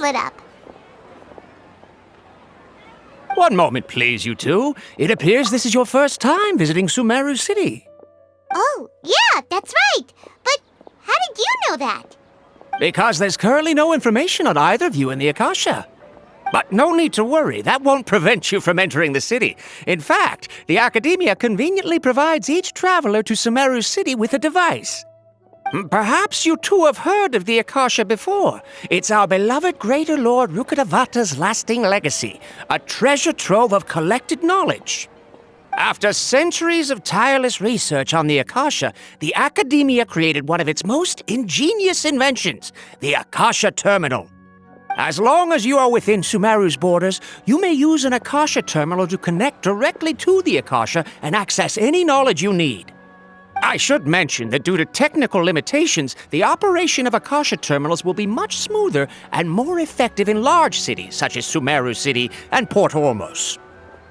lit up. One moment, please, you two. It appears this is your first time visiting Sumeru City. Oh, yeah, that's right. But how did you know that? Because there's currently no information on either of you in the Akasha. But no need to worry, that won't prevent you from entering the city. In fact, the Academia conveniently provides each traveler to Sumeru City with a device. Perhaps you two have heard of the Akasha before. It's our beloved Greater Lord Rukkhadevata's lasting legacy, a treasure trove of collected knowledge. After centuries of tireless research on the Akasha, the Academia created one of its most ingenious inventions, the Akasha Terminal. As long as you are within Sumeru's borders, you may use an Akasha terminal to connect directly to the Akasha and access any knowledge you need. I should mention that due to technical limitations, the operation of Akasha terminals will be much smoother and more effective in large cities such as Sumeru City and Port Ormos.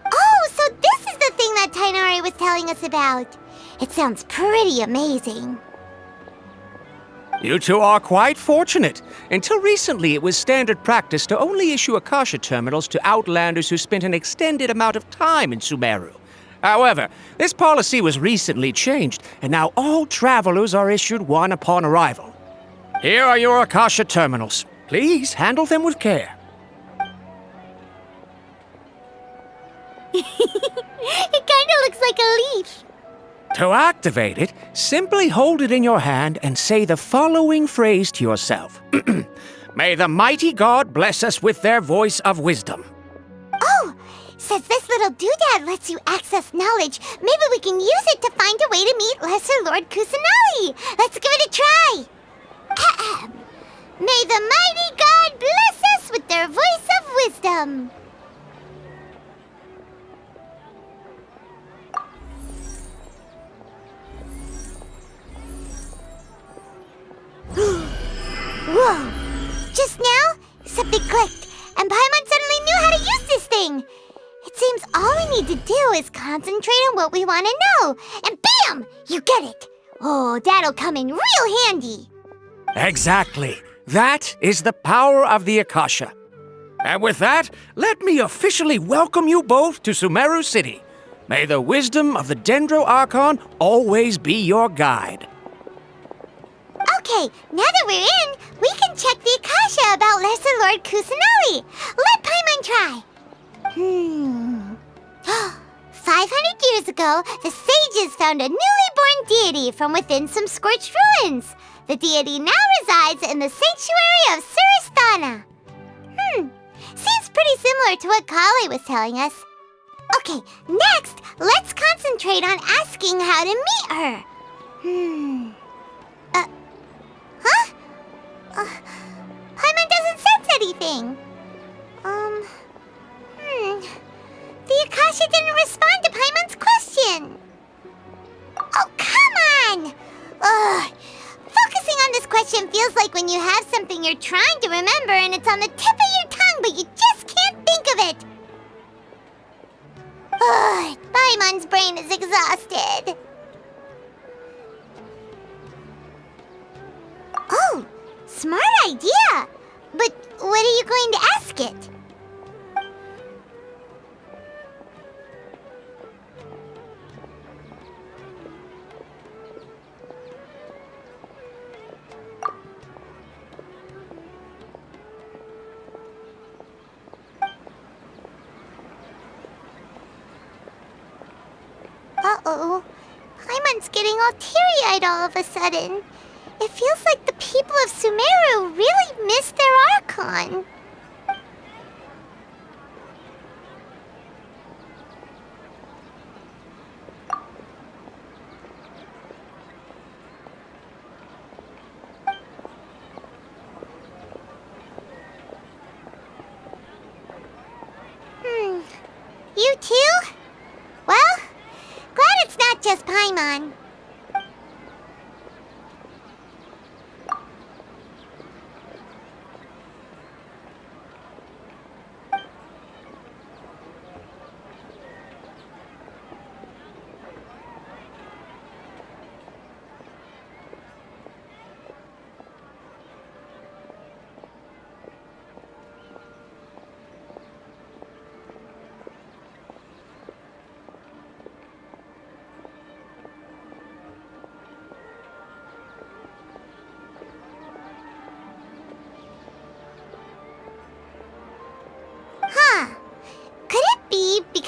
Oh, so this is the thing that Tainari was telling us about. It sounds pretty amazing. You two are quite fortunate. Until recently, it was standard practice to only issue Akasha terminals to outlanders who spent an extended amount of time in Sumeru. However, this policy was recently changed, and now all travelers are issued one upon arrival. Here are your Akasha terminals. Please handle them with care. It kinda looks like a leaf. To activate it, simply hold it in your hand and say the following phrase to yourself. May the mighty God bless us with their voice of wisdom. Oh, since this little doodad lets you access knowledge, maybe we can use it to find a way to meet Lesser Lord Kusanali. Let's give it a try. Ahem. May the mighty God bless us with their voice of wisdom. Whoa! Just now, something clicked, and Paimon suddenly knew how to use this thing. It seems all we need to do is concentrate on what we want to know, and bam! You get it. Oh, that'll come in real handy. Exactly. That is the power of the Akasha. And with that, let me officially welcome you both to Sumeru City. May the wisdom of the Dendro Archon always be your guide. Okay, now that we're in, we can check the Akasha about Lesser Lord Kusanali. Let Paimon try. 500 years ago, the sages found a newly born deity from within some scorched ruins. The deity now resides in the sanctuary of Surasthana. Seems pretty similar to what Kali was telling us. Okay, next, let's concentrate on asking how to meet her. Paimon doesn't sense anything. The Akasha didn't respond to Paimon's question. Oh, come on! Ugh. Focusing on this question feels like when you have something you're trying to remember and it's on the tip of your tongue, but you just can't think of it. Ugh, Paimon's brain is exhausted. Oh, smart idea! But what are you going to ask it? Uh-oh. Paimon's getting all teary-eyed all of a sudden. It feels like the people of Sumeru really miss their Archon. You too? Well, glad it's not just Paimon.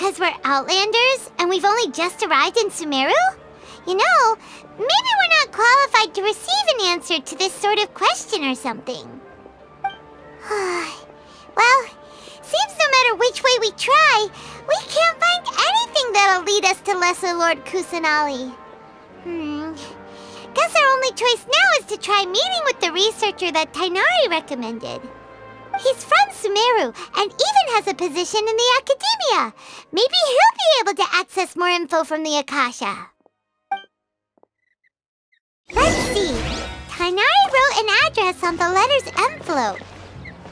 because we're Outlanders and we've only just arrived in Sumeru? You know, maybe we're not qualified to receive an answer to this sort of question or something. Well, seems no matter which way we try, we can't find anything that'll lead us to Lesser Lord Kusanali. Guess our only choice now is to try meeting with the researcher that Tainari recommended. He's from Sumeru and even has a position in the Academia. Maybe he'll be able to access more info from the Akasha. Let's see. Tainari wrote an address on the letter's envelope.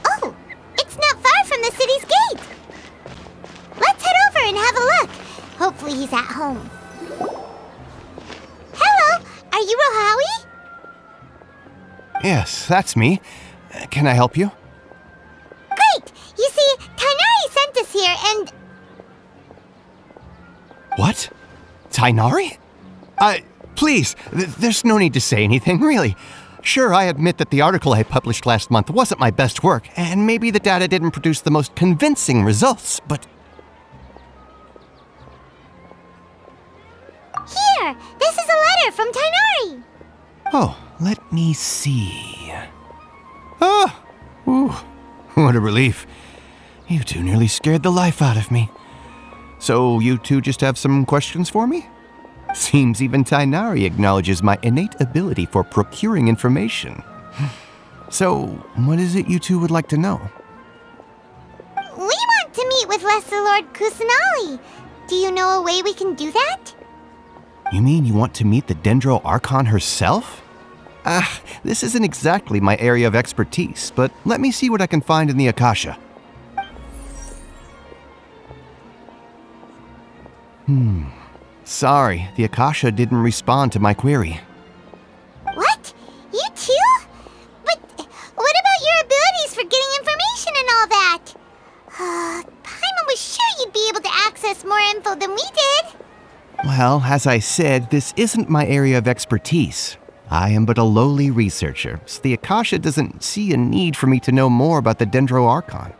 Oh, it's not far from the city's gate. Let's head over and have a look. Hopefully he's at home. Hello, are you Rohawi? Yes, that's me. Can I help you? Great! You see, Tainari sent us here and... What? Tainari? Please, there's no need to say anything, really. Sure, I admit that the article I published last month wasn't my best work, and maybe the data didn't produce the most convincing results, but... Here! This is a letter from Tainari! Oh, let me see... Oh! Ooh, what a relief. You two nearly scared the life out of me. So you two just have some questions for me? Seems even Tainari acknowledges my innate ability for procuring information. So, what is it you two would like to know? We want to meet with Lesser Lord Kusanali. Do you know a way we can do that? You mean you want to meet the Dendro Archon herself? This isn't exactly my area of expertise, but let me see what I can find in the Akasha. Sorry, the Akasha didn't respond to my query. What? You too? But what about your abilities for getting information and all that? Paimon was sure you'd be able to access more info than we did. Well, as I said, this isn't my area of expertise. I am but a lowly researcher, so the Akasha doesn't see a need for me to know more about the Dendro Archon.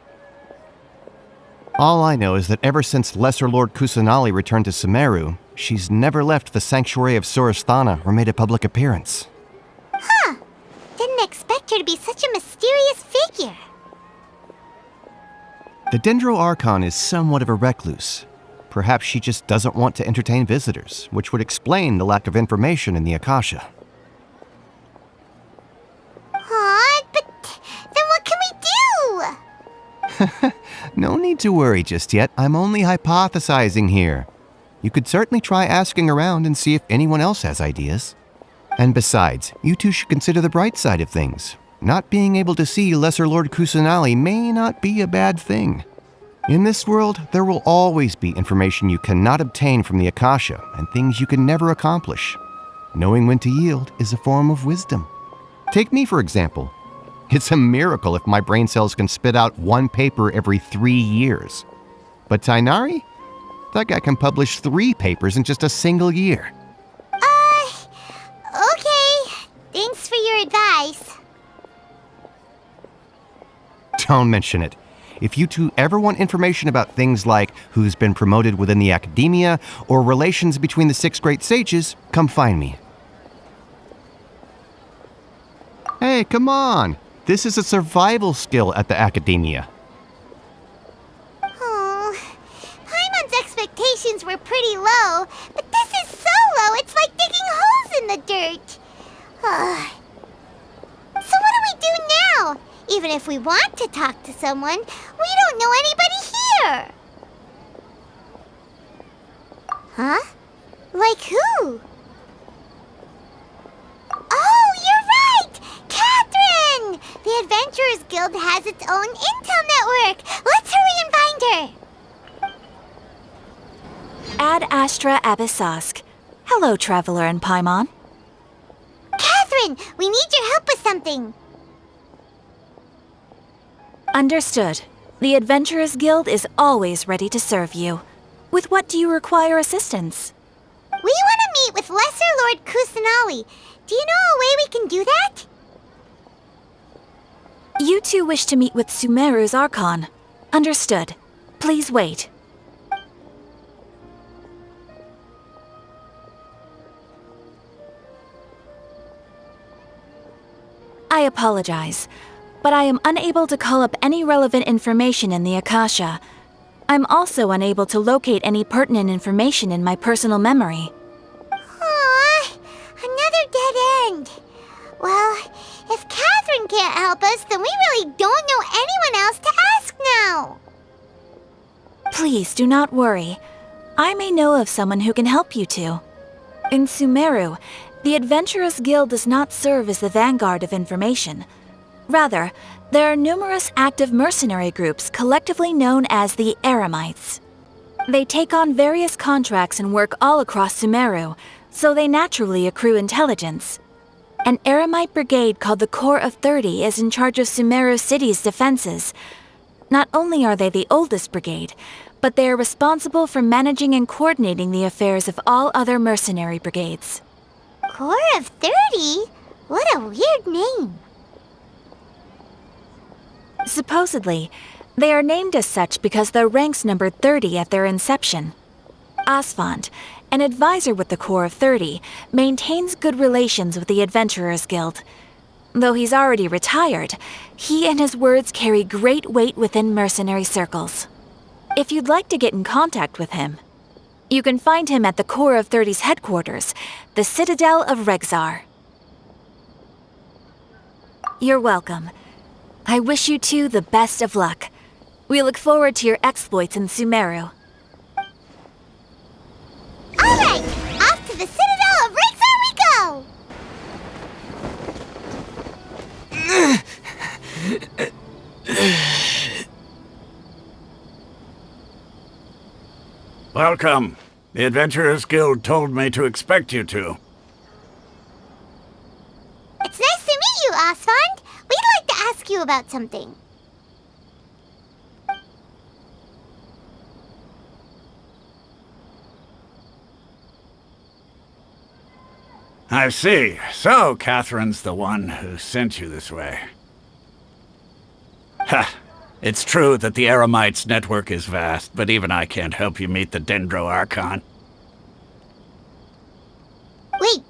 All I know is that ever since Lesser Lord Kusanali returned to Sumeru, she's never left the sanctuary of Surasthana or made a public appearance. Huh. Didn't expect her to be such a mysterious figure. The Dendro Archon is somewhat of a recluse. Perhaps she just doesn't want to entertain visitors, which would explain the lack of information in the Akasha. But then what can we do? No need to worry just yet. I'm only hypothesizing here. You could certainly try asking around and see if anyone else has ideas. And besides, you two should consider the bright side of things. Not being able to see Lesser Lord Kusanali may not be a bad thing. In this world, there will always be information you cannot obtain from the Akasha and things you can never accomplish. Knowing when to yield is a form of wisdom. Take me, for example. It's a miracle if my brain cells can spit out one paper every 3 years. But Tainari? That guy can publish 3 papers in just a single year. Okay. Thanks for your advice. Don't mention it. If you two ever want information about things like who's been promoted within the Academia or relations between the 6 great sages, come find me. Hey, come on! This is a survival skill at the Academia. Oh, Paimon's expectations were pretty low, but this is so low it's like digging holes in the dirt. So what do we do now? Even if we want to talk to someone, we don't know anybody here. Huh? Like who? Oh, you're right! Catherine! The Adventurers Guild has its own intel network. Let's hurry and find her. Ad Astra Abyssosk. Hello, Traveler and Paimon. Catherine, we need your help with something. Understood. The Adventurers Guild is always ready to serve you. With what do you require assistance? We want to meet with Lesser Lord Kusanali. Do you know a way we can do that? You two wish to meet with Sumeru's Archon. Understood. Please wait. I apologize, but I am unable to call up any relevant information in the Akasha. I'm also unable to locate any pertinent information in my personal memory. Aww, another dead end. Well, if Catherine can't help us, then we really don't know anyone else to ask now. Please do not worry. I may know of someone who can help you two. In Sumeru, the Adventurers Guild does not serve as the vanguard of information. Rather, there are numerous active mercenary groups collectively known as the Eremites. They take on various contracts and work all across Sumeru, so they naturally accrue intelligence. An Eremite brigade called the Corps of 30 is in charge of Sumeru City's defenses. Not only are they the oldest brigade, but they are responsible for managing and coordinating the affairs of all other mercenary brigades. Corps of 30? What a weird name. Supposedly, they are named as such because their ranks numbered 30 at their inception. Asfand, an advisor with the Corps of 30, maintains good relations with the Adventurers Guild. Though he's already retired, he and his words carry great weight within mercenary circles. If you'd like to get in contact with him, you can find him at the Corps of 30's headquarters, the Citadel of Rexar. You're welcome. I wish you two the best of luck. We look forward to your exploits in Sumeru. All right, off to the Citadel of Rexar we go! Welcome. The Adventurers Guild told me to expect you two. It's nice to meet you, Asfand. We'd like to ask you about something. I see. So, Catherine's the one who sent you this way. Ha! It's true that the Eremites' network is vast, but even I can't help you meet the Dendro Archon. Wait,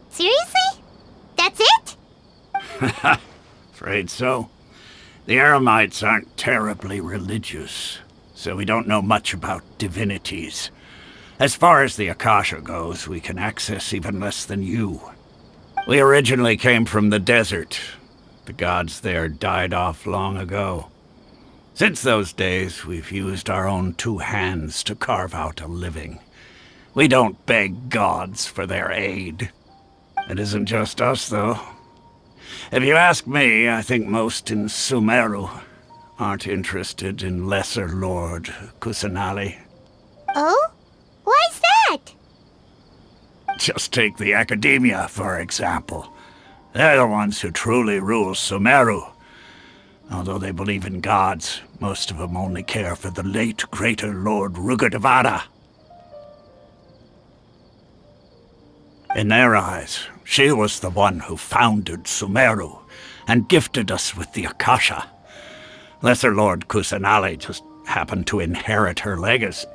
seriously? That's it? Afraid so. The Eremites aren't terribly religious, so we don't know much about divinities. As far as the Akasha goes, we can access even less than you. We originally came from the desert. The gods there died off long ago. Since those days, we've used our own two hands to carve out a living. We don't beg gods for their aid. It isn't just us, though. If you ask me, I think most in Sumeru aren't interested in Lesser Lord Kusanali. Oh? Why's that? Just take the Academia, for example. They're the ones who truly rule Sumeru. Although they believe in gods, most of them only care for the late Greater Lord Rugurdevada. In their eyes, she was the one who founded Sumeru and gifted us with the Akasha. Lesser Lord Kusanali just happened to inherit her legacy.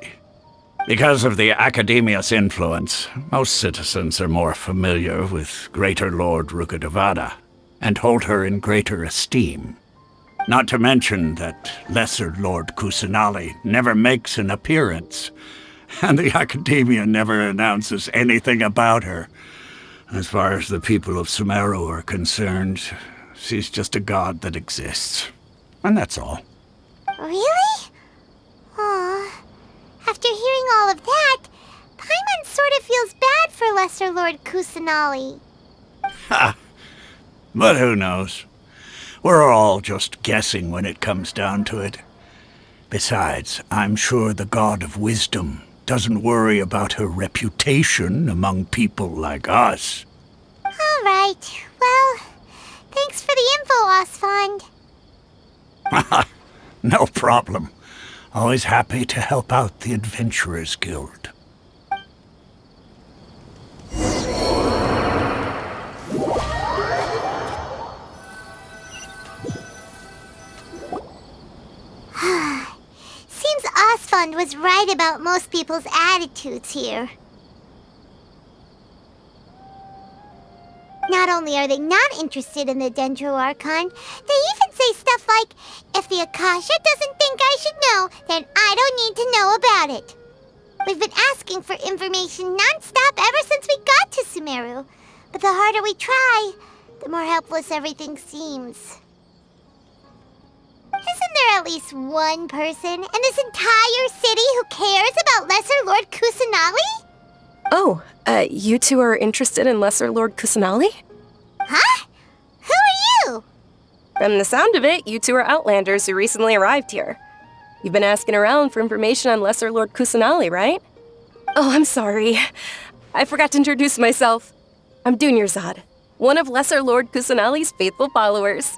Because of the Academia's influence, most citizens are more familiar with Greater Lord Rugurdevada and hold her in greater esteem. Not to mention that Lesser Lord Kusanali never makes an appearance, and the Academia never announces anything about her. As far as the people of Sumeru are concerned, she's just a god that exists. And that's all. Really? Aw. After hearing all of that, Paimon sort of feels bad for Lesser Lord Kusanali. Ha! But who knows? We're all just guessing when it comes down to it. Besides, I'm sure the God of Wisdom doesn't worry about her reputation among people like us. All right. Well, thanks for the info, Asfand. No problem. Always happy to help out the Adventurers Guild. Seems Asfand was right about most people's attitudes here. Now Not only are they not interested in the Dendro Archon, they even say stuff like, if the Akasha doesn't think I should know, then I don't need to know about it. We've been asking for information non-stop ever since we got to Sumeru. But the harder we try, the more helpless everything seems. Isn't there at least one person in this entire city who cares about Lesser Lord Kusanali? Oh, you two are interested in Lesser Lord Kusanali? Huh? Who are you? From the sound of it, you two are Outlanders who recently arrived here. You've been asking around for information on Lesser Lord Kusanali, right? Oh, I'm sorry. I forgot to introduce myself. I'm Dunyarzad, one of Lesser Lord Kusanali's faithful followers.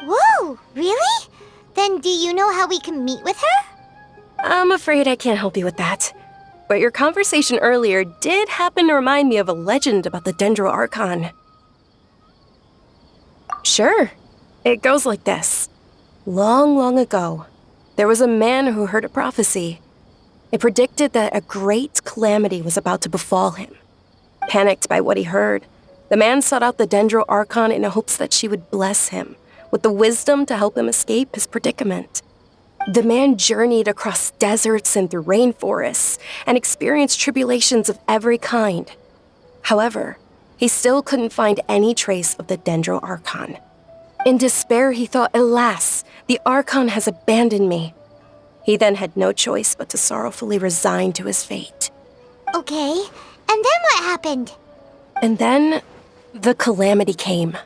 Whoa, really? Then do you know how we can meet with her? I'm afraid I can't help you with that. But your conversation earlier did happen to remind me of a legend about the Dendro Archon. Sure. It goes like this. Long, long ago, there was a man who heard a prophecy. It predicted that a great calamity was about to befall him. Panicked by what he heard, the man sought out the Dendro Archon in hopes that she would bless him with the wisdom to help him escape his predicament. The man journeyed across deserts and through rainforests and experienced tribulations of every kind. However, he still couldn't find any trace of the Dendro Archon. In despair, he thought, alas, the Archon has abandoned me. He then had no choice but to sorrowfully resign to his fate. Okay, and then what happened? And then, the calamity came.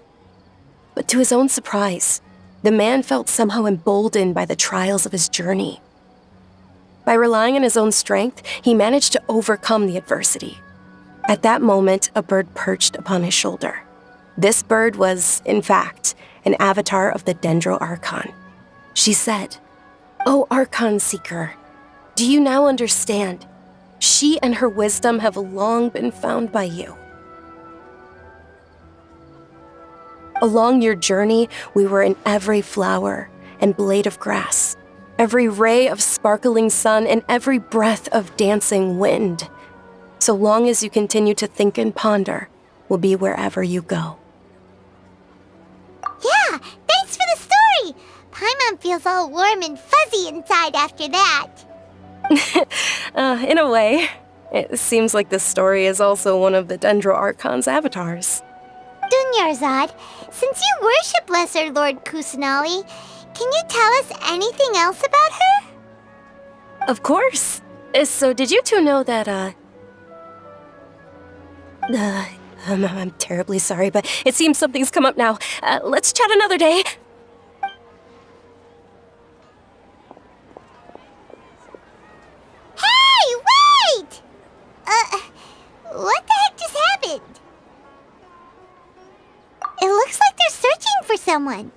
But to his own surprise, the man felt somehow emboldened by the trials of his journey. By relying on his own strength, he managed to overcome the adversity. At that moment, a bird perched upon his shoulder. This bird was, in fact, an avatar of the Dendro Archon. She said, "O Archon Seeker, do you now understand? She and her wisdom have long been found by you. Along your journey, we were in every flower and blade of grass, every ray of sparkling sun, and every breath of dancing wind. So long as you continue to think and ponder, we'll be wherever you go." Yeah, thanks for the story! Paimon feels all warm and fuzzy inside after that. In a way, it seems like this story is also one of the Dendro Archon's avatars. Dunyarzad, since you worship Lesser Lord Kusanali, can you tell us anything else about her? Of course. So did you two know that, I'm terribly sorry, but it seems something's come up now. Let's chat another day. Hey, wait! What the heck just happened? It looks like they're searching for someone.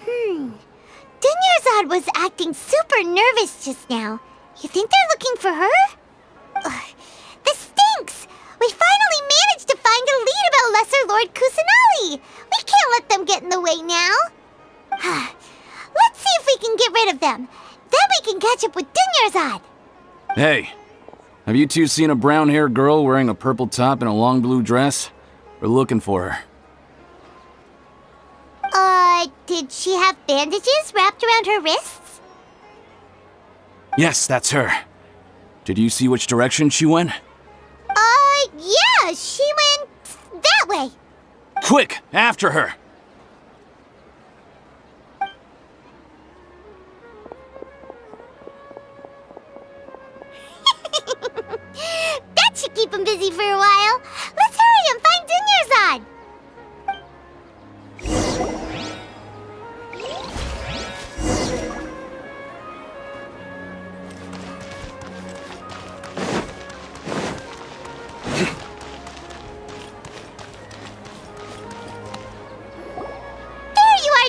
Dunyarzad was acting super nervous just now. You think they're looking for her? This stinks! We finally managed to find a lead about Lesser Lord Kusanali! We can't let them get in the way now! Let's see if we can get rid of them. Then we can catch up with Dunyarzad! Hey, have you two seen a brown-haired girl wearing a purple top and a long blue dress? We're looking for her. Did she have bandages wrapped around her wrists? Yes, that's her. Did you see which direction she went? Yeah, she went that way. Quick, after her! That should keep him busy for a while. Let's hurry and find Dunyarzad.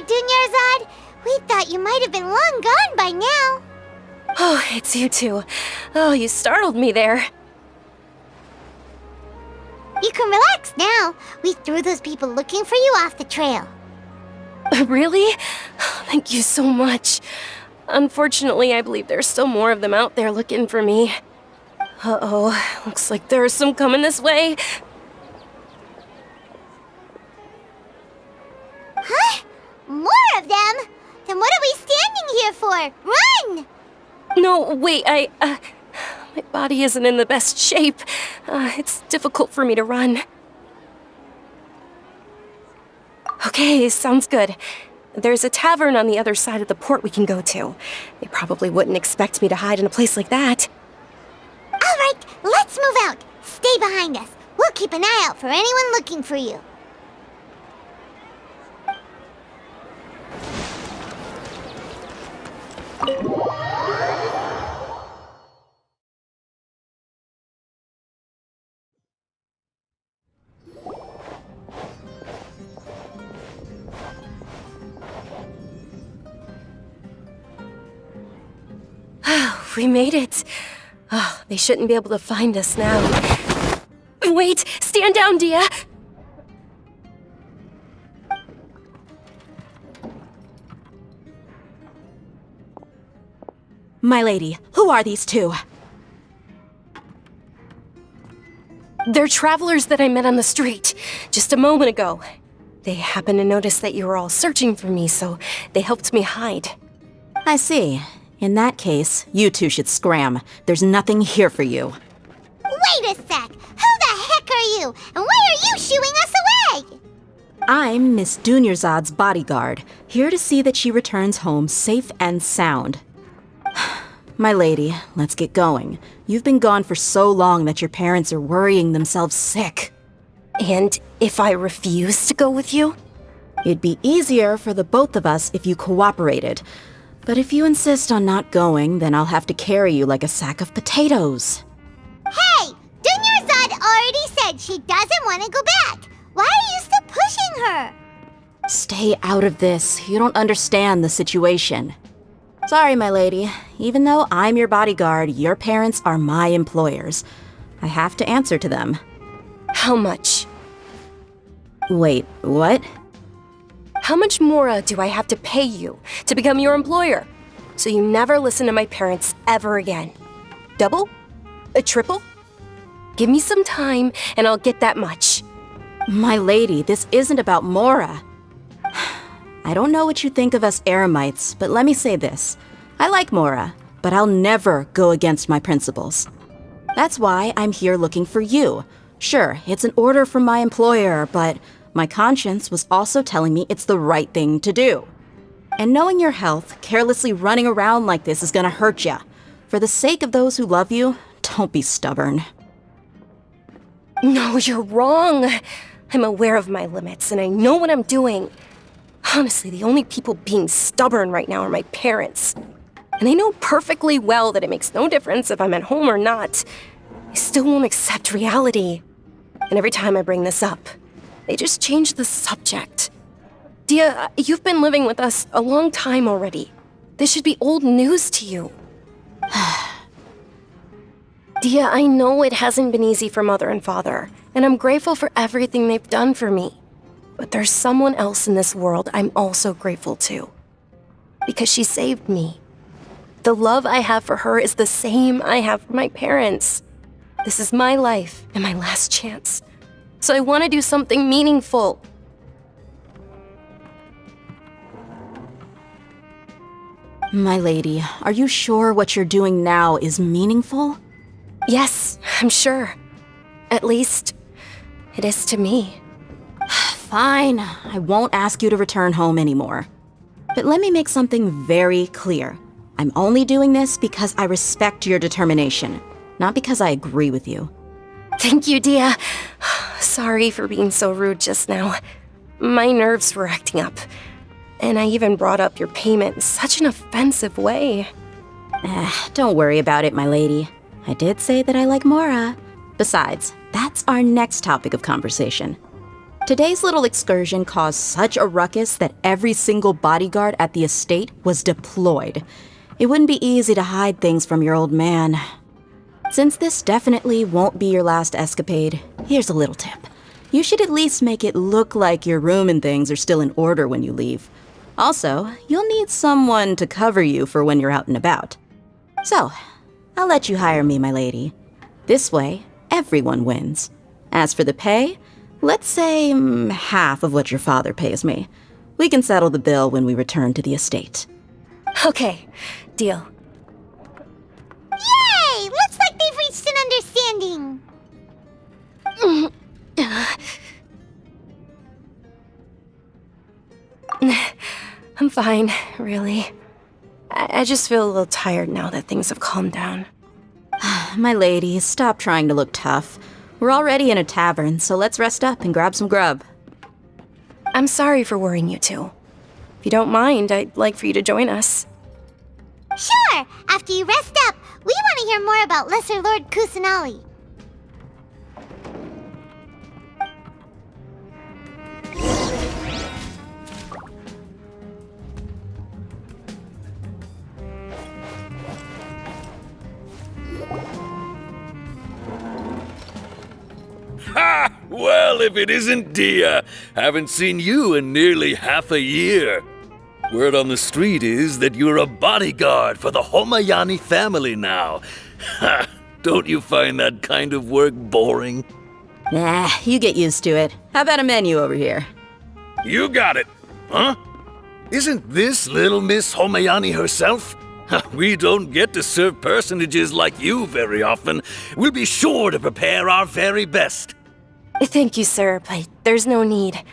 Dunyarzad, we thought you might have been long gone by now. Oh, it's you two. Oh, you startled me there. You can relax now. We threw those people looking for you off the trail. Really? Thank you so much. Unfortunately, I believe there's still more of them out there looking for me. Uh-oh, looks like there's some coming this way. More of them? Then what are we standing here for? Run! No, wait, my body isn't in the best shape. It's difficult for me to run. Okay, sounds good. There's a tavern on the other side of the port we can go to. They probably wouldn't expect me to hide in a place like that. All right, let's move out. Stay behind us. We'll keep an eye out for anyone looking for you. We made it. Oh, they shouldn't be able to find us now. Wait! Stand down, Dehya! My lady, who are these two? They're travelers that I met on the street just a moment ago. They happened to notice that you were all searching for me, so they helped me hide. I see. In that case, you two should scram. There's nothing here for you. Wait a sec! Who the heck are you? And why are you shooing us away? I'm Miss Dunyarzad's bodyguard, here to see that she returns home safe and sound. My lady, let's get going. You've been gone for so long that your parents are worrying themselves sick. And if I refuse to go with you? It'd be easier for the both of us if you cooperated. But if you insist on not going, then I'll have to carry you like a sack of potatoes. Hey! Dunyarzad already said she doesn't want to go back. Why are you still pushing her? Stay out of this. You don't understand the situation. Sorry, my lady. Even though I'm your bodyguard, your parents are my employers. I have to answer to them. How much? Wait, what? How much more do I have to pay you to become your employer? So you never listen to my parents ever again. Double? A triple? Give me some time and I'll get that much. My lady, this isn't about Mora. I don't know what you think of us Eremites, but let me say this. I like Mora, but I'll never go against my principles. That's why I'm here looking for you. Sure, it's an order from my employer, but my conscience was also telling me it's the right thing to do. And knowing your health, carelessly running around like this is gonna hurt ya. For the sake of those who love you, don't be stubborn. No, you're wrong. I'm aware of my limits and I know what I'm doing. Honestly, the only people being stubborn right now are my parents. And they know perfectly well that it makes no difference if I'm at home or not. They still won't accept reality. And every time I bring this up, they just change the subject. Dehya, you've been living with us a long time already. This should be old news to you. Dehya, I know it hasn't been easy for Mother and Father, and I'm grateful for everything they've done for me. But there's someone else in this world I'm also grateful to. Because she saved me. The love I have for her is the same I have for my parents. This is my life and my last chance. So I want to do something meaningful. My lady, are you sure what you're doing now is meaningful? Yes, I'm sure. At least, it is to me. Fine, I won't ask you to return home anymore. But let me make something very clear. I'm only doing this because I respect your determination, not because I agree with you. Thank you, Dehya. Sorry for being so rude just now. My nerves were acting up. And I even brought up your payment in such an offensive way. Don't worry about it, my lady. I did say that I like Mora. Besides, that's our next topic of conversation. Today's little excursion caused such a ruckus that every single bodyguard at the estate was deployed. It wouldn't be easy to hide things from your old man. Since this definitely won't be your last escapade, here's a little tip. You should at least make it look like your room and things are still in order when you leave. Also, you'll need someone to cover you for when you're out and about. So, I'll let you hire me, my lady. This way, everyone wins. As for the pay, let's say half of what your father pays me. We can settle the bill when we return to the estate. Okay, deal. Yay! Looks like they've reached an understanding. I'm fine, really. I just feel a little tired now that things have calmed down. My lady, stop trying to look tough. We're already in a tavern, so let's rest up and grab some grub. I'm sorry for worrying you two. If you don't mind, I'd like for you to join us. Sure! After you rest up, we want to hear more about Lesser Lord Kusanali. Ha! Well, if it isn't Dehya, haven't seen you in nearly half a year. Word on the street is that you're a bodyguard for the Homayani family now. Ha! Don't you find that kind of work boring? Nah, you get used to it. How about a menu over here? You got it. Huh? Isn't this little Miss Homayani herself? We don't get to serve personages like you very often. We'll be sure to prepare our very best. Thank you, sir, but there's no need.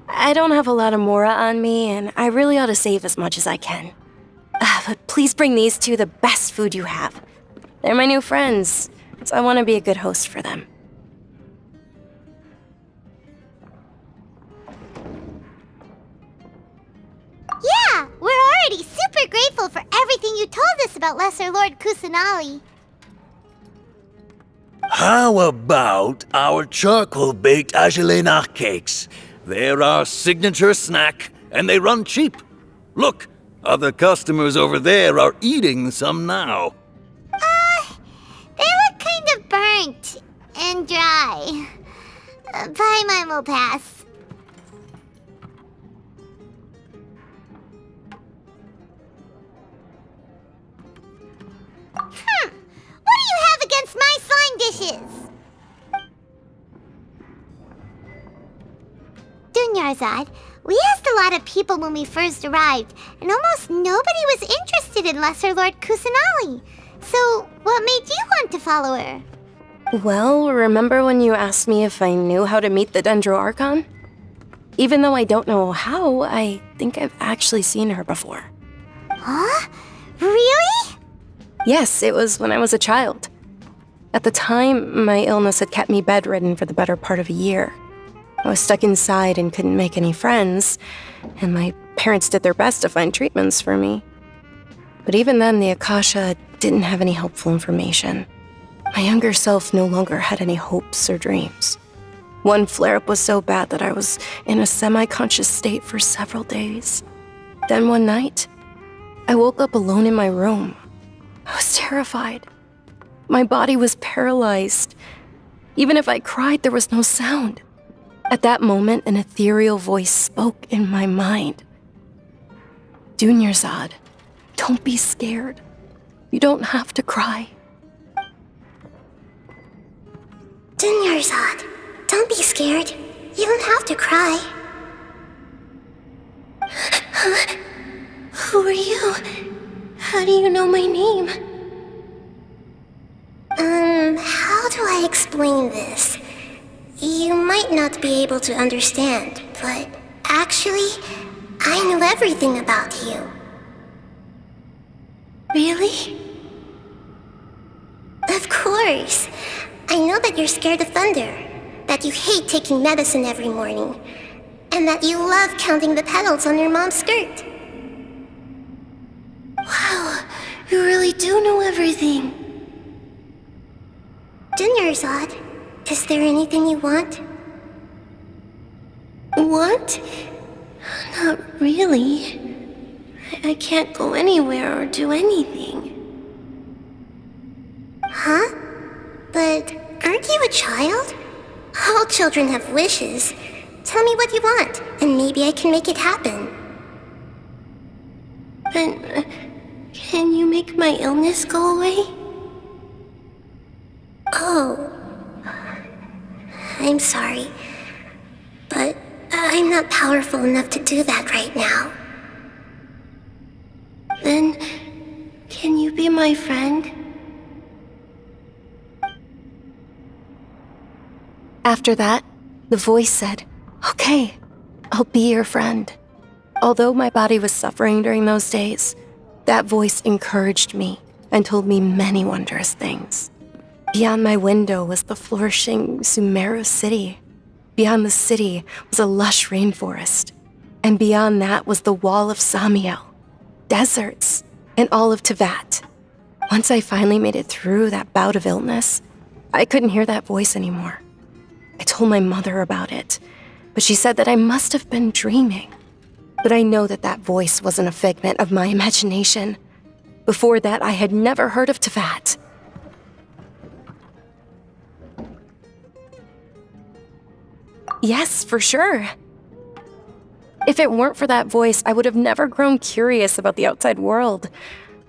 I don't have a lot of Mora on me, and I really ought to save as much as I can. But please bring these two the best food you have. They're my new friends, so I want to be a good host for them. Yeah, we're already super grateful for everything you told us about Lesser Lord Kusanali. How about our charcoal-baked agelenach cakes? They're our signature snack, and they run cheap. Look, other customers over there are eating some now. They look kind of burnt and dry. Paimon will pass. What do you have against my slime dishes? Dunyarzad, we asked a lot of people when we first arrived, and almost nobody was interested in Lesser Lord Kusanali. So, what made you want to follow her? Well, remember when you asked me if I knew how to meet the Dendro Archon? Even though I don't know how, I think I've actually seen her before. Huh? Really? Yes, it was when I was a child. At the time, my illness had kept me bedridden for the better part of a year. I was stuck inside and couldn't make any friends, and my parents did their best to find treatments for me. But even then, the Akasha didn't have any helpful information. My younger self no longer had any hopes or dreams. One flare-up was so bad that I was in a semi-conscious state for several days. Then one night, I woke up alone in my room. I was terrified. My body was paralyzed. Even if I cried, there was no sound. At that moment, an ethereal voice spoke in my mind. Dunyarzad, don't be scared. You don't have to cry. Dunyarzad, don't be scared. You don't have to cry. Who are you? How do you know my name? How do I explain this? You might not be able to understand, but actually, I know everything about you. Really? Of course. I know that you're scared of thunder, that you hate taking medicine every morning, and that you love counting the petals on your mom's skirt. Wow, you really do know everything. Dunyarzad, is there anything you want? Want? Not really. I can't go anywhere or do anything. Huh? But aren't you a child? All children have wishes. Tell me what you want, and maybe I can make it happen. But can you make my illness go away? Oh. I'm sorry. But I I'm not powerful enough to do that right now. Then, can you be my friend? After that, the voice said, "Okay, I'll be your friend." Although my body was suffering during those days, that voice encouraged me and told me many wondrous things. Beyond my window was the flourishing Sumeru city. Beyond the city was a lush rainforest. And beyond that was the wall of Samiel, deserts, and all of Tevat. Once I finally made it through that bout of illness, I couldn't hear that voice anymore. I told my mother about it, but she said that I must have been dreaming. But I know that that voice wasn't a figment of my imagination. Before that, I had never heard of Tevat. Yes, for sure. If it weren't for that voice, I would have never grown curious about the outside world,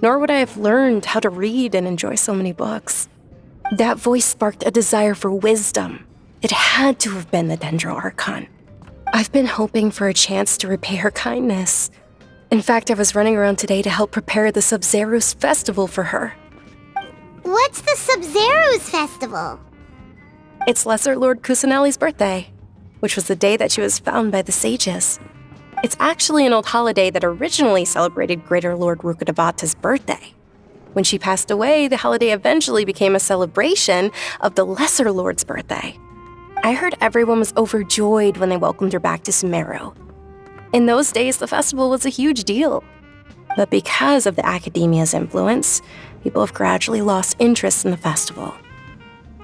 nor would I have learned how to read and enjoy so many books. That voice sparked a desire for wisdom. It had to have been the Dendro Archon. I've been hoping for a chance to repay her kindness. In fact, I was running around today to help prepare the Sub-Zerus festival for her. What's the Sub-Zerus festival? It's Lesser Lord Kusanali's birthday, which was the day that she was found by the sages. It's actually an old holiday that originally celebrated Greater Lord Rukkhadevata's birthday. When she passed away, the holiday eventually became a celebration of the Lesser Lord's birthday. I heard everyone was overjoyed when they welcomed her back to Sumeru. In those days, the festival was a huge deal. But because of the Academia's influence, people have gradually lost interest in the festival.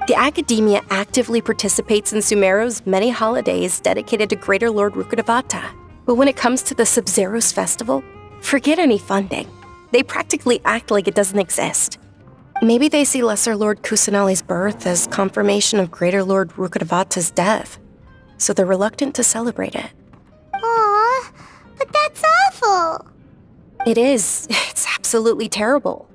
The Academia actively participates in Sumeru's many holidays dedicated to Greater Lord Rukkhadevata. But when it comes to the Sub-Zerus festival, forget any funding. They practically act like it doesn't exist. Maybe they see Lesser Lord Kusanali's birth as confirmation of Greater Lord Rukkhadevata's death, so they're reluctant to celebrate it. Aw, but that's awful. It is. It's absolutely terrible.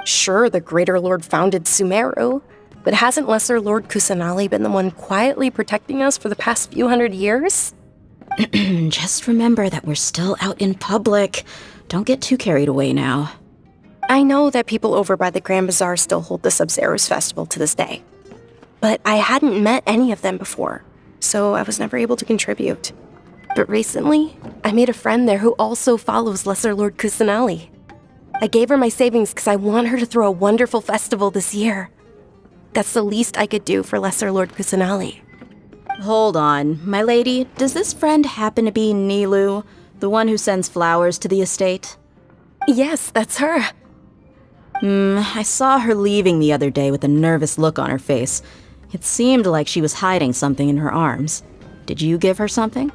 Sure, the Greater Lord founded Sumeru, but hasn't Lesser Lord Kusanali been the one quietly protecting us for the past few hundred years? Just remember that we're still out in public. Don't get too carried away now. I know that people over by the Grand Bazaar still hold the Sub-Zerus festival to this day. But I hadn't met any of them before, so I was never able to contribute. But recently, I made a friend there who also follows Lesser Lord Kusanali. I gave her my savings because I want her to throw a wonderful festival this year. That's the least I could do for Lesser Lord Kusanali. Hold on, my lady. Does this friend happen to be Nilu, the one who sends flowers to the estate? Yes, that's her. I saw her leaving the other day with a nervous look on her face. It seemed like she was hiding something in her arms. Did you give her something?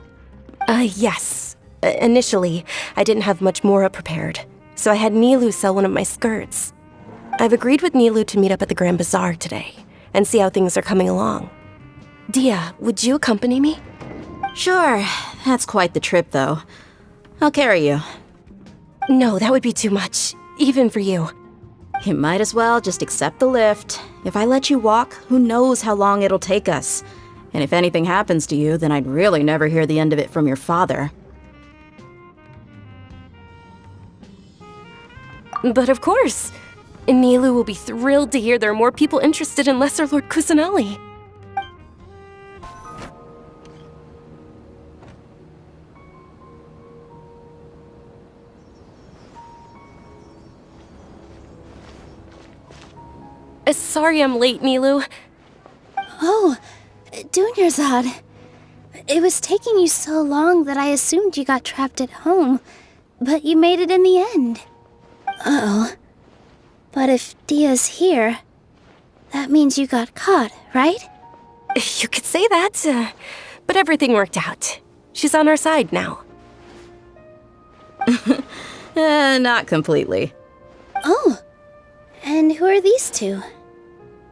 Yes. Initially, I didn't have much more prepared, so I had Nilu sell one of my skirts. I've agreed with Nilu to meet up at the Grand Bazaar today and see how things are coming along. Dehya, would you accompany me? Sure. That's quite the trip, though. I'll carry you. No, that would be too much, even for you. You might as well just accept the lift. If I let you walk, who knows how long it'll take us. And if anything happens to you, then I'd really never hear the end of it from your father. But of course. Nilu will be thrilled to hear there are more people interested in Lesser Lord Kusanali. Sorry I'm late, Nilu. Oh, Dunyarzad. It was taking you so long that I assumed you got trapped at home, but you made it in the end. Uh-oh. But if Dehya's here, that means you got caught, right? You could say that, but everything worked out. She's on our side now. Not completely. Oh, and who are these two?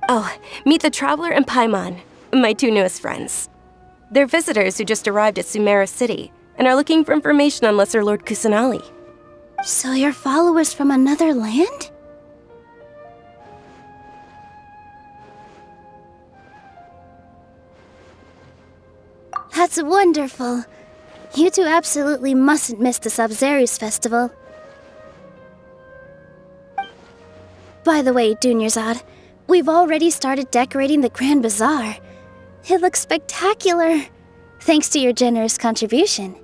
Oh, meet the Traveler and Paimon, my two newest friends. They're visitors who just arrived at Sumeru City and are looking for information on Lesser Lord Kusanali. So you're followers from another land? That's wonderful. You two absolutely mustn't miss the Sub-Zerus festival. By the way, Dunyarzad, we've already started decorating the Grand Bazaar. It looks spectacular, thanks to your generous contribution.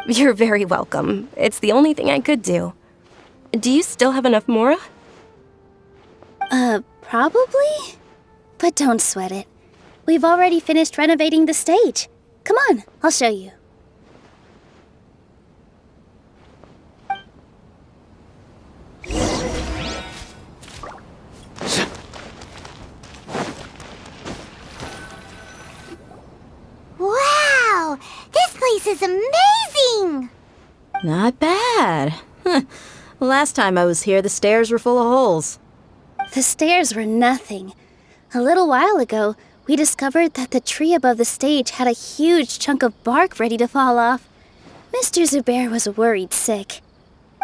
You're very welcome. It's the only thing I could do. Do you still have enough Mora? Probably? But don't sweat it. We've already finished renovating the stage. Come on, I'll show you. Wow! This place is amazing! Not bad. Last time I was here, the stairs were full of holes. The stairs were nothing. A little while ago, we discovered that the tree above the stage had a huge chunk of bark ready to fall off. Mr. Zubair was worried sick.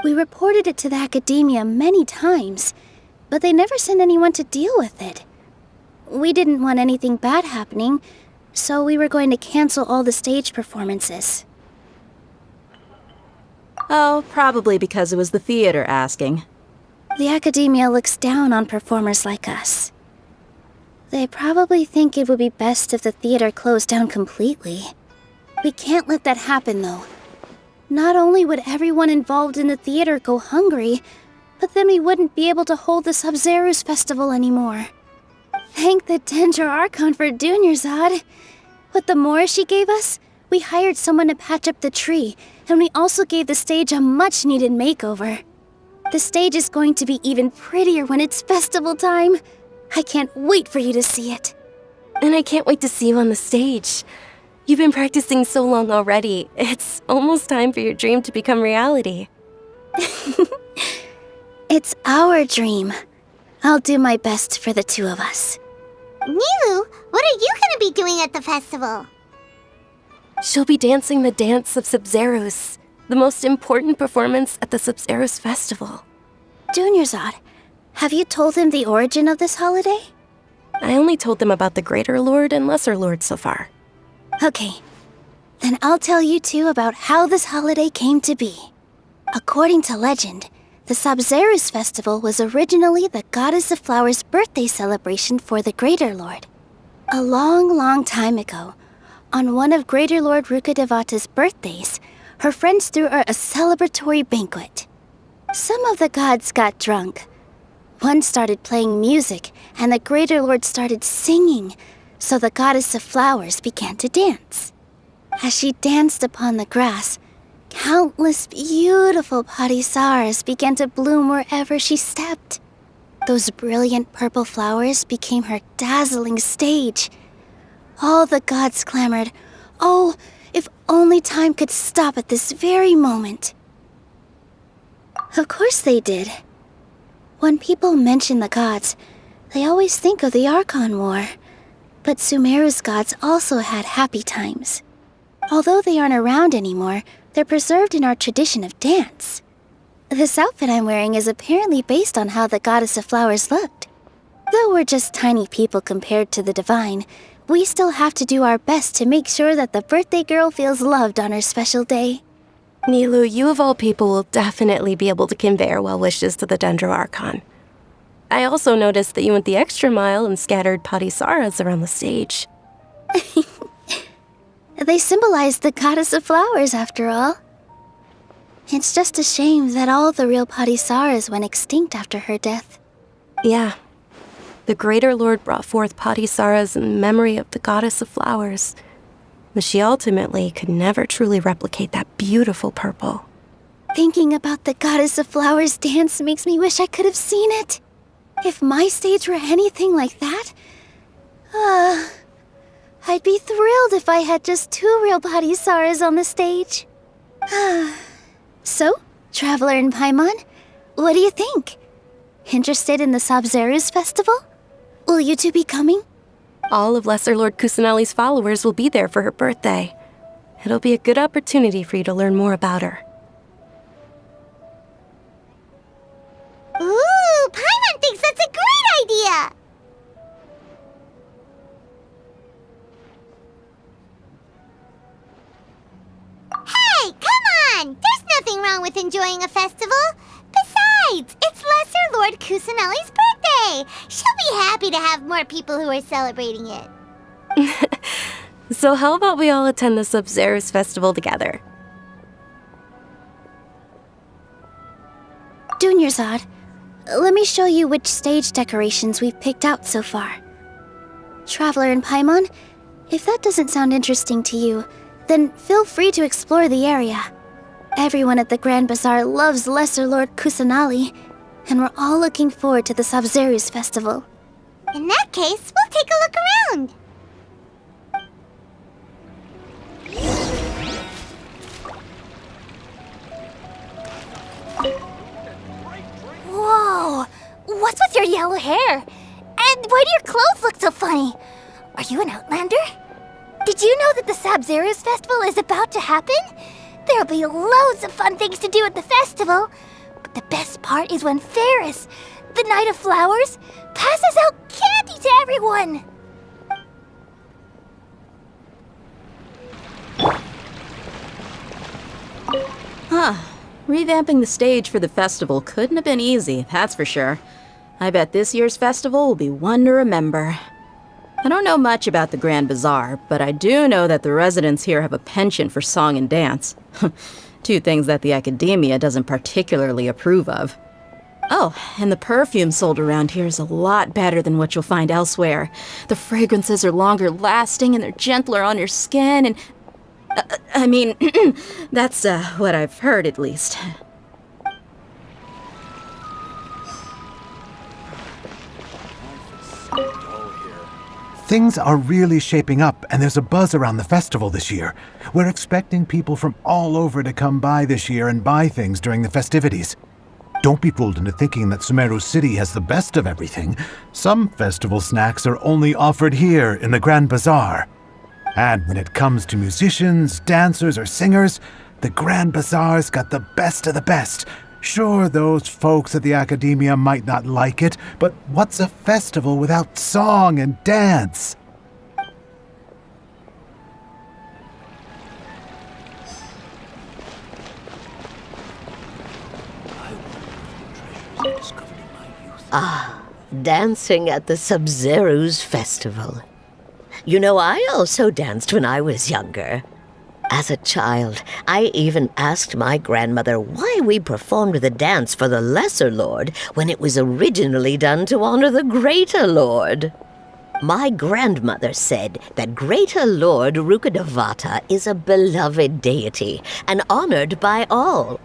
We reported it to the academia many times, but they never sent anyone to deal with it. We didn't want anything bad happening, so we were going to cancel all the stage performances. Oh, probably because it was the theater asking. The academia looks down on performers like us. They probably think it would be best if the theater closed down completely. We can't let that happen, though. Not only would everyone involved in the theater go hungry, but then we wouldn't be able to hold the Sub-Zerus festival anymore. Thank the Dendro Archon for Dunyarzad. With the Mora she gave us, we hired someone to patch up the tree, and we also gave the stage a much-needed makeover. The stage is going to be even prettier when it's festival time. I can't wait for you to see it. And I can't wait to see you on the stage. You've been practicing so long already. It's almost time for your dream to become reality. It's our dream. I'll do my best for the two of us. Nilu, what are you gonna be doing at the festival? She'll be dancing the dance of Sub-Zerus, the most important performance at the Sub-Zerus festival. Dunyarzad, have you told him the origin of this holiday? I only told them about the Greater Lord and Lesser Lord so far. Okay, then I'll tell you two about how this holiday came to be. According to legend, the Sub-Zerus festival was originally the Goddess of Flowers' birthday celebration for the Greater Lord. A long, long time ago, on one of Greater Lord Rukkhadevata's birthdays, her friends threw her a celebratory banquet. Some of the gods got drunk. One started playing music, and the Greater Lord started singing, so the Goddess of Flowers began to dance. As she danced upon the grass, countless beautiful parisaras began to bloom wherever she stepped. Those brilliant purple flowers became her dazzling stage. All the gods clamored, "Oh, if only time could stop at this very moment." Of course they did. When people mention the gods, they always think of the Archon War. But Sumeru's gods also had happy times. Although they aren't around anymore, they're preserved in our tradition of dance. This outfit I'm wearing is apparently based on how the Goddess of Flowers looked. Though we're just tiny people compared to the divine, we still have to do our best to make sure that the birthday girl feels loved on her special day. Nilu, you of all people will definitely be able to convey our well wishes to the Dendro Archon. I also noticed that you went the extra mile and scattered parisaras around the stage. They symbolize the Goddess of Flowers, after all. It's just a shame that all the real parisaras went extinct after her death. Yeah. The Greater Lord brought forth parisaras in memory of the Goddess of Flowers, but she ultimately could never truly replicate that beautiful purple. Thinking about the Goddess of Flowers dance makes me wish I could have seen it. If my stage were anything like that, I'd be thrilled if I had just 2 real parisaras on the stage. So, Traveler and Paimon, what do you think? Interested in the Sub-Zerus festival? Will you two be coming? All of Lesser Lord Kusanali's followers will be there for her birthday. It'll be a good opportunity for you to learn more about her. Ooh, Paimon thinks that's a great idea! enjoying a festival. Besides, it's Lesser Lord Kusanali's birthday. She'll be happy to have more people who are celebrating it. So how about we all attend the Sub-Zero's festival together? Dunyarzad, let me show you which stage decorations we've picked out so far. Traveler and Paimon, if that doesn't sound interesting to you, then feel free to explore the area. Everyone at the Grand Bazaar loves Lesser Lord Kusanali, and we're all looking forward to the Sub-Zero's festival. In that case, we'll take a look around. Whoa! What's with your yellow hair? And why do your clothes look so funny? Are you an Outlander? Did you know that the Sub-Zero's festival is about to happen? There'll be loads of fun things to do at the festival. But the best part is when Ferris, the Knight of Flowers, passes out candy to everyone! Huh. Revamping the stage for the festival couldn't have been easy, that's for sure. I bet this year's festival will be one to remember. I don't know much about the Grand Bazaar, but I do know that the residents here have a penchant for song and dance. Two things that the academia doesn't particularly approve of. Oh, and the perfume sold around here is a lot better than what you'll find elsewhere. The fragrances are longer lasting and they're gentler on your skin and... I mean, that's what I've heard at least. Things are really shaping up, and there's a buzz around the festival this year. We're expecting people from all over to come by this year and buy things during the festivities. Don't be fooled into thinking that Sumeru City has the best of everything. Some festival snacks are only offered here in the Grand Bazaar. And when it comes to musicians, dancers, or singers, the Grand Bazaar's got the best of the best. Sure, those folks at the academia might not like it, but what's a festival without song and dance? Ah, dancing at the Sub-Zero's festival. You know, I also danced when I was younger. As a child, I even asked my grandmother why we performed the dance for the Lesser Lord when it was originally done to honor the Greater Lord. My grandmother said that Greater Lord Rukkhadevata is a beloved deity and honored by all.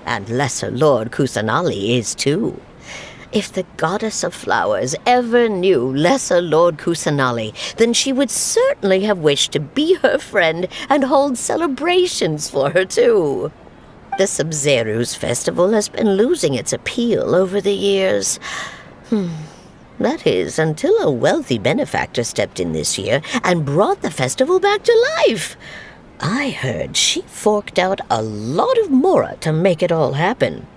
And Lesser Lord Kusanali is too. If the Goddess of Flowers ever knew Lesser Lord Kusanali, then she would certainly have wished to be her friend and hold celebrations for her too. The Sub-Zero's festival has been losing its appeal over the years. That is, until a wealthy benefactor stepped in this year and brought the festival back to life. I heard she forked out a lot of mora to make it all happen.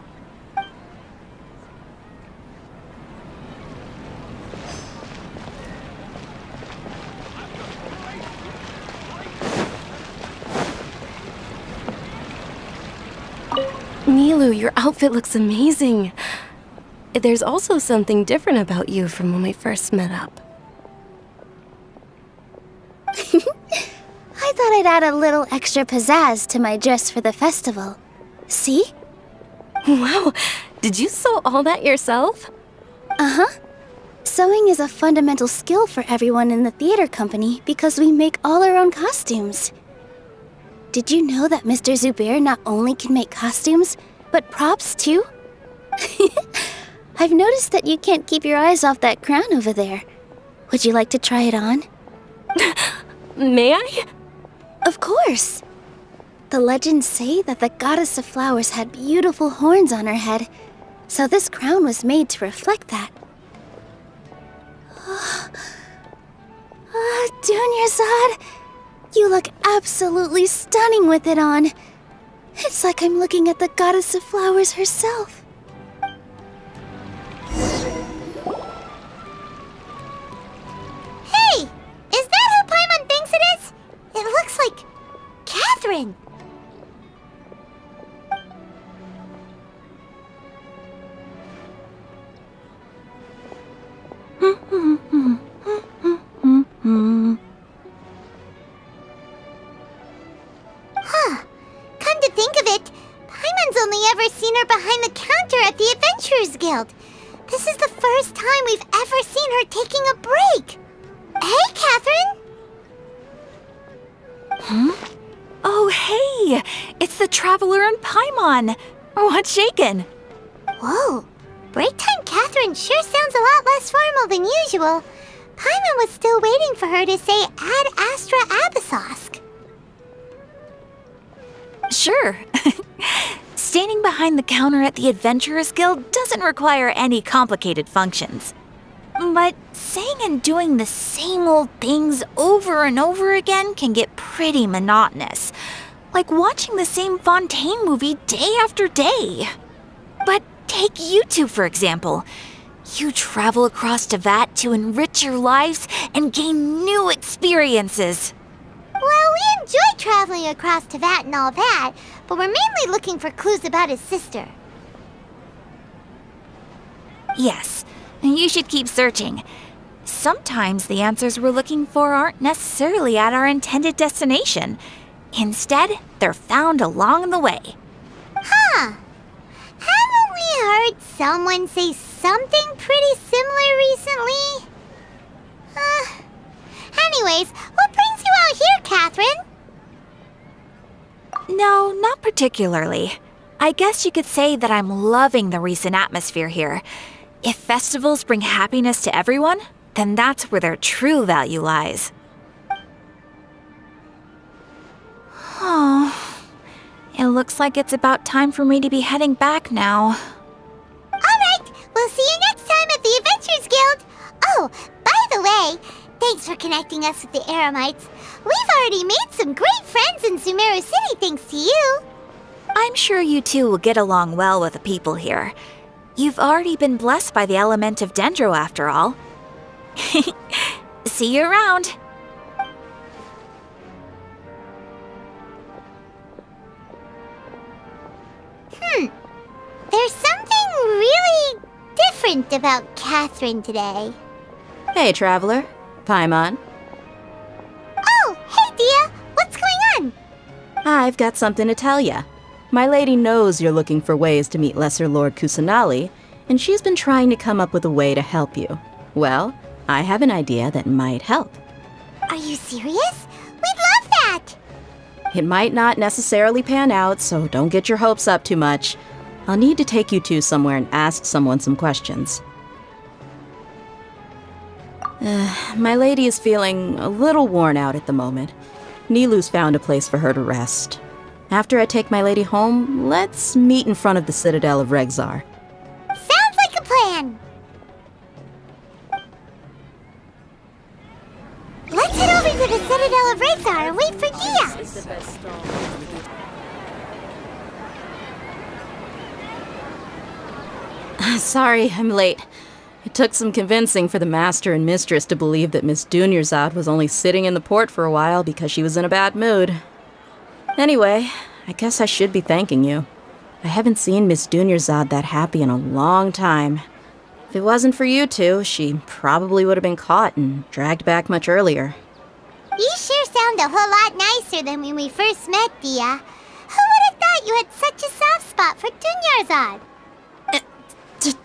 Milu, your outfit looks amazing. There's also something different about you from when we first met up. I thought I'd add a little extra pizzazz to my dress for the festival. See? Wow, did you sew all that yourself? Uh-huh. Sewing is a fundamental skill for everyone in the theater company because we make all our own costumes. Did you know that Mr. Zubair not only can make costumes, but props too? I've noticed that you can't keep your eyes off that crown over there. Would you like to try it on? May I? Of course. The legends say that the Goddess of Flowers had beautiful horns on her head, so this crown was made to reflect that. Dunyarzad, you look absolutely stunning with it on. It's like I'm looking at the Goddess of Flowers herself. Hey! Is that who Paimon thinks it is? It looks like Catherine. first time we've ever seen her taking a break. Hey, Catherine! Oh, hey! It's the Traveler and Paimon! What's shaken? Whoa, break time Catherine sure sounds a lot less formal than usual. Paimon was still waiting for her to say Ad Astra Abyssosque. Sure. Standing behind the counter at the Adventurers Guild doesn't require any complicated functions. But saying and doing the same old things over and over again can get pretty monotonous. Like watching the same Fontaine movie day after day. But take you two, for example. You travel across Teyvat to enrich your lives and gain new experiences. Well, we enjoy traveling across Teyvat and all that, but we're mainly looking for clues about his sister. Yes, you should keep searching. Sometimes the answers we're looking for aren't necessarily at our intended destination. Instead, they're found along the way. Huh. Haven't we heard someone say something pretty similar recently? Anyways, what brings you out here, Catherine? No, not particularly. I guess you could say that I'm loving the recent atmosphere here. If festivals bring happiness to everyone, then that's where their true value lies. Oh, it looks like it's about time for me to be heading back now. Alright, we'll see you next time at the Adventurers Guild. Oh, by the way, thanks for connecting us with the Eremites. We've already made some great friends in Sumeru City thanks to you. I'm sure you two will get along well with the people here. You've already been blessed by the element of Dendro after all. See you around. There's something really different about Catherine today. Hey, Traveler. Paimon. Oh, hey, Dehya. What's going on? I've got something to tell ya. My lady knows you're looking for ways to meet Lesser Lord Kusanali, and she's been trying to come up with a way to help you. Well, I have an idea that might help. Are you serious? We'd love that! It might not necessarily pan out, so don't get your hopes up too much. I'll need to take you two somewhere and ask someone some questions. My lady is feeling a little worn out at the moment. Nilu's found a place for her to rest. After I take my lady home, let's meet in front of the Citadel of Regzar. Sounds like a plan! Let's head over to the Citadel of Regzar and wait for Dehya! Sorry, I'm late. It took some convincing for the master and mistress to believe that Miss Dunyarzad was only sitting in the port for a while because she was in a bad mood. Anyway, I guess I should be thanking you. I haven't seen Miss Dunyarzad that happy in a long time. If it wasn't for you two, she probably would have been caught and dragged back much earlier. You sure sound a whole lot nicer than when we first met, Dehya. Who would have thought you had such a soft spot for Dunyarzad?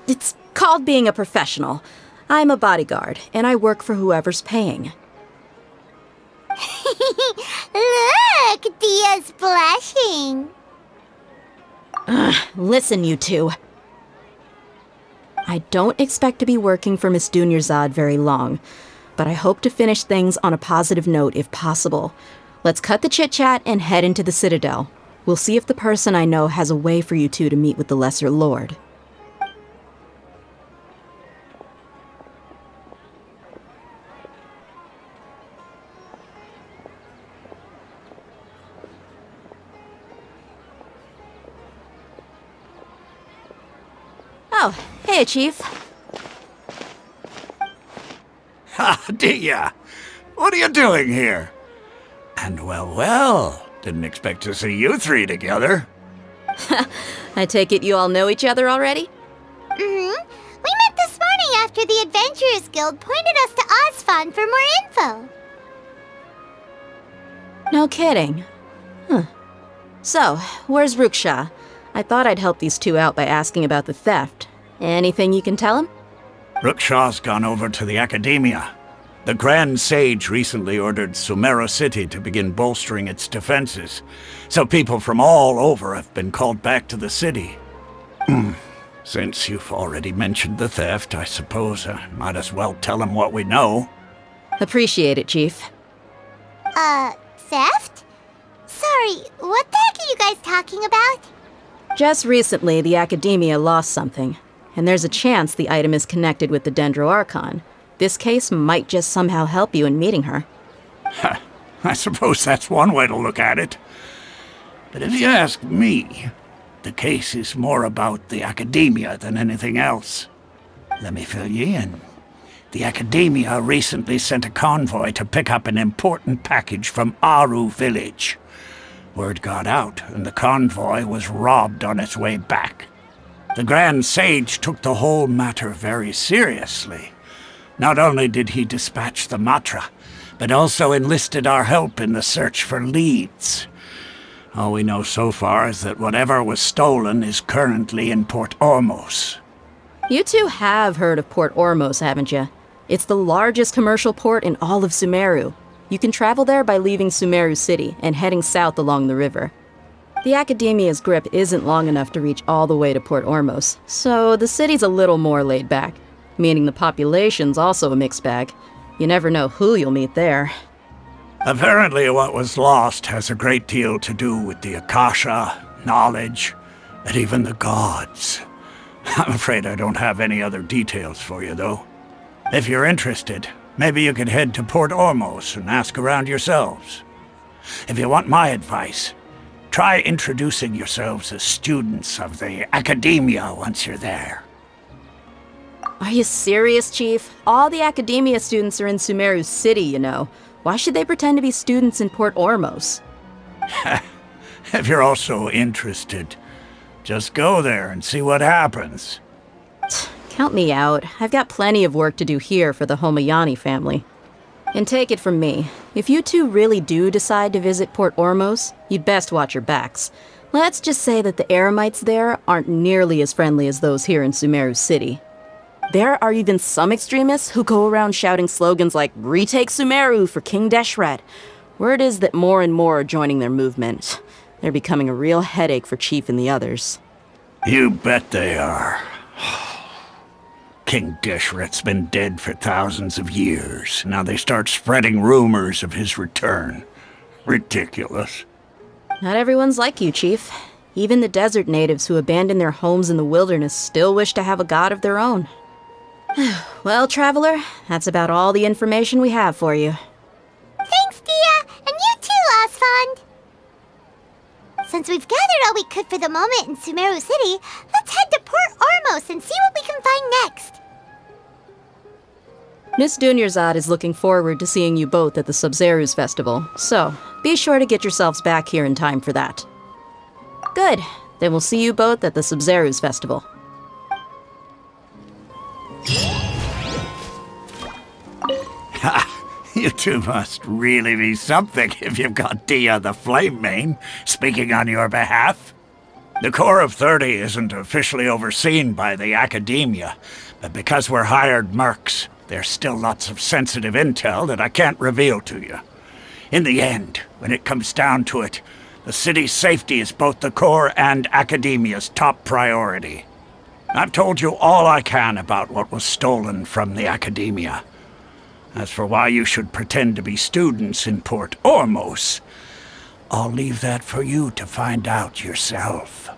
It's called being a professional. I'm a bodyguard, and I work for whoever's paying. Look, Dehya's blushing. Listen, you two. I don't expect to be working for Miss Dunyarzad very long, but I hope to finish things on a positive note if possible. Let's cut the chit-chat and head into the Citadel. We'll see if the person I know has a way for you two to meet with the Lesser Lord. Oh, hey, Chief. Ha, Dehya! What are you doing here? And well, didn't expect to see you three together. I take it you all know each other already? We met this morning after the Adventurers Guild pointed us to Osfon for more info. No kidding. So, where's Ruksha? I thought I'd help these two out by asking about the theft. Anything you can tell him? Rookshaw's gone over to the Academia. The Grand Sage recently ordered Sumeru City to begin bolstering its defenses, so people from all over have been called back to the city. Since you've already mentioned the theft, I suppose I might as well tell them what we know. Appreciate it, Chief. Theft? Sorry, what the heck are you guys talking about? Just recently, the Academia lost something, and there's a chance the item is connected with the Dendro Archon. This case might just somehow help you in meeting her. I suppose that's one way to look at it. But if you ask me, the case is more about the Academia than anything else. Let me fill you in. The Academia recently sent a convoy to pick up an important package from Aru village. Word got out, and the convoy was robbed on its way back. The Grand Sage took the whole matter very seriously. Not only did he dispatch the Matra, but also enlisted our help in the search for leads. All we know so far is that whatever was stolen is currently in Port Ormos. You two have heard of Port Ormos, haven't you? It's the largest commercial port in all of Sumeru. You can travel there by leaving Sumeru City and heading south along the river. The Academia's grip isn't long enough to reach all the way to Port Ormos, so the city's a little more laid back, meaning the population's also a mixed bag. You never know who you'll meet there. Apparently what was lost has a great deal to do with the Akasha, knowledge, and even the gods. I'm afraid I don't have any other details for you, though. If you're interested, maybe you could head to Port Ormos and ask around yourselves. If you want my advice, try introducing yourselves as students of the Academia once you're there. Are you serious, Chief? All the Academia students are in Sumeru City, you know. Why should they pretend to be students in Port Ormos? If you're also interested, just go there and see what happens. Count me out. I've got plenty of work to do here for the Homayani family. And take it from me, if you two really do decide to visit Port Ormos, you'd best watch your backs. Let's just say that the Eremites there aren't nearly as friendly as those here in Sumeru City. There are even some extremists who go around shouting slogans like, "Retake Sumeru for King Deshret." Word is that more and more are joining their movement. They're becoming a real headache for Chief and the others. You bet they are. King Deshret's been dead for thousands of years. Now they start spreading rumors of his return. Ridiculous. Not everyone's like you, Chief. Even the desert natives who abandoned their homes in the wilderness still wish to have a god of their own. Well, Traveler, that's about all the information we have for you. Thanks, Dehya, and you too, Osfond. Since we've gathered all we could for the moment in Sumeru City, let's head to Port Ormos and see what we can find next. Miss Dunyarzad is looking forward to seeing you both at the Sub-Zeru's festival, so be sure to get yourselves back here in time for that. Good. Then we'll see you both at the Sub-Zeru's festival. You two must really be something if you've got Dehya the Flame Mane speaking on your behalf. The Corps of 30 isn't officially overseen by the Academia, but because we're hired mercs, there's still lots of sensitive intel that I can't reveal to you. In the end, when it comes down to it, the city's safety is both the Corps and Academia's top priority. I've told you all I can about what was stolen from the Academia. As for why you should pretend to be students in Port Ormos, I'll leave that for you to find out yourself.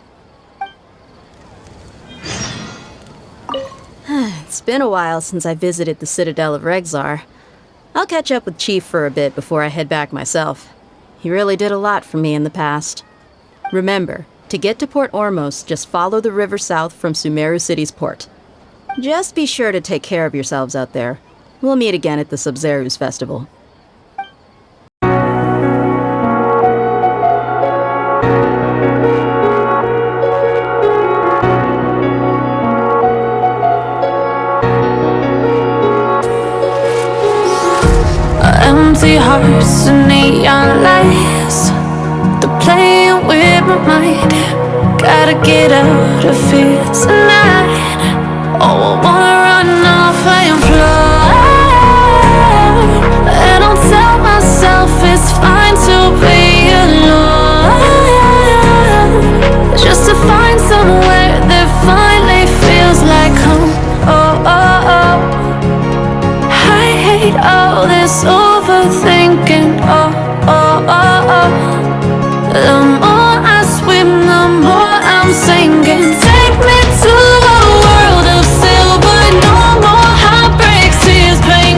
It's been a while since I visited the Citadel of Regzar. I'll catch up with Chief for a bit before I head back myself. He really did a lot for me in the past. Remember, to get to Port Ormos, just follow the river south from Sumeru City's port. Just be sure to take care of yourselves out there. We'll meet again at the Sub-Zeru's festival. Empty hearts and neon lights, they're playing with my mind. Gotta get out of here tonight. Oh, I wanna run off all this overthinking.